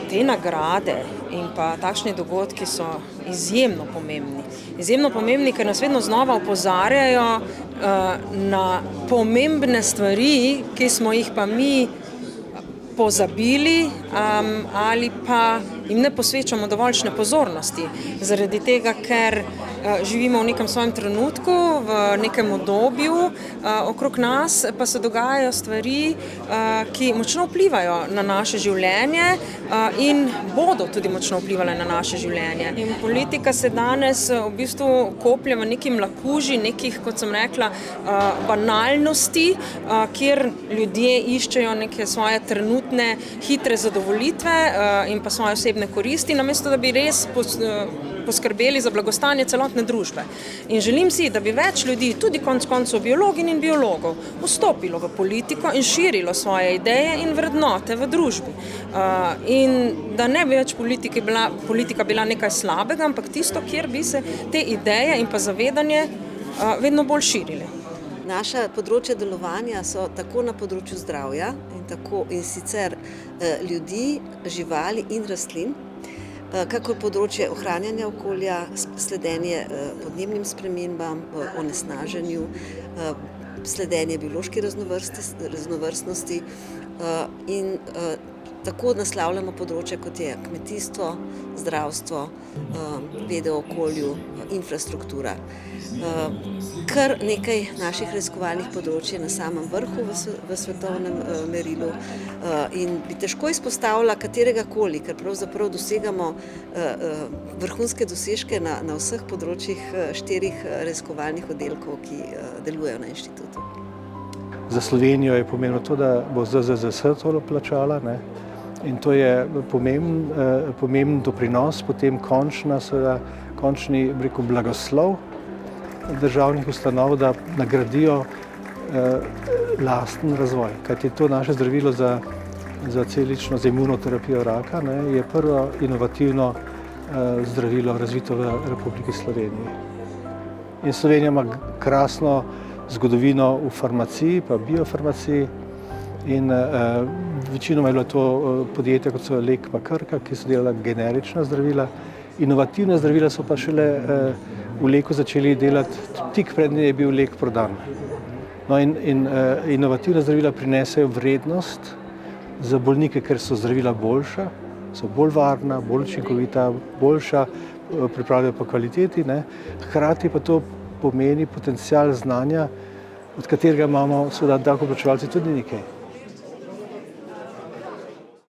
te nagrade in pa takšni dogodki so izjemno pomembni. Izjemno pomembni, ker nas vedno znova opozarjajo na pomembne stvari, ki smo jih pa mi pozabili ali pa jim ne posvečamo dovoljšne pozornosti. Zaradi tega, ker živimo v nekem svojem trenutku, v nekem obdobju, okrog nas pa se dogajajo stvari, ki močno vplivajo na naše življenje in bodo tudi močno vplivale na naše življenje. In politika se danes v bistvu koplje v neki mlakuži, nekih, kot sem rekla, banalnosti, kjer ljudje iščejo neke svoje trenutne, hitre zadovolitve in pa svoje osebne koristi, namesto da bi res poskrbeli za blagostanje celotne družbe. In želim si, da bi več ljudi, tudi konec koncev biologinj in biologov, vstopilo v politiko in širilo svoje ideje in vrednote v družbi. In da ne bi več politika bila nekaj slabega, ampak tisto, kjer bi se te ideje in pa zavedanje vedno bolj širili. Naša področja delovanja so tako na področju zdravja in sicer ljudi, živali in rastlin, kakor področje ohranjanja okolja, sledenje podnebnim spremembam, onesnaženju, sledenje biološki raznovrstnosti in tako naslavljamo področje, kot je kmetijstvo, zdravstvo, vede o okolju, infrastruktura. Kar nekaj naših raziskovalnih področij je na samem vrhu v svetovnem merilu in bi težko izpostavila kateregakoli, ker pravzaprav dosegamo vrhunske dosežke na vseh področjih 4 raziskovalnih oddelkov, ki delujejo na inštitutu. Za Slovenijo je pomembno to, da bo ZZZS to plačala, ne? In to je pomemben doprinos, potem končni blagoslov državnih ustanov, da nagradijo lasten razvoj. Kajti to naše zdravilo za celično, za imunoterapijo raka, ne, je prvo inovativno zdravilo razvito v Republiki Sloveniji. In Slovenija ima krasno zgodovino v farmaciji, pa biofarmaciji in večinoma je bilo to podjetja, kot so Lek pa Krka, ki so delala generična zdravila. Inovativna zdravila so pa šele v Leku začeli delati, tik pred njim je bil Lek prodan. No in inovativna zdravila prinesejo vrednost za bolnike, ker so zdravila boljša, so bolj varna, bolj učinkovita, boljša, pripravljajo po kvaliteti, ne. Hkrati pa to pomeni potencial znanja, od katerega imamo seveda davkoplačevalci tudi nekaj.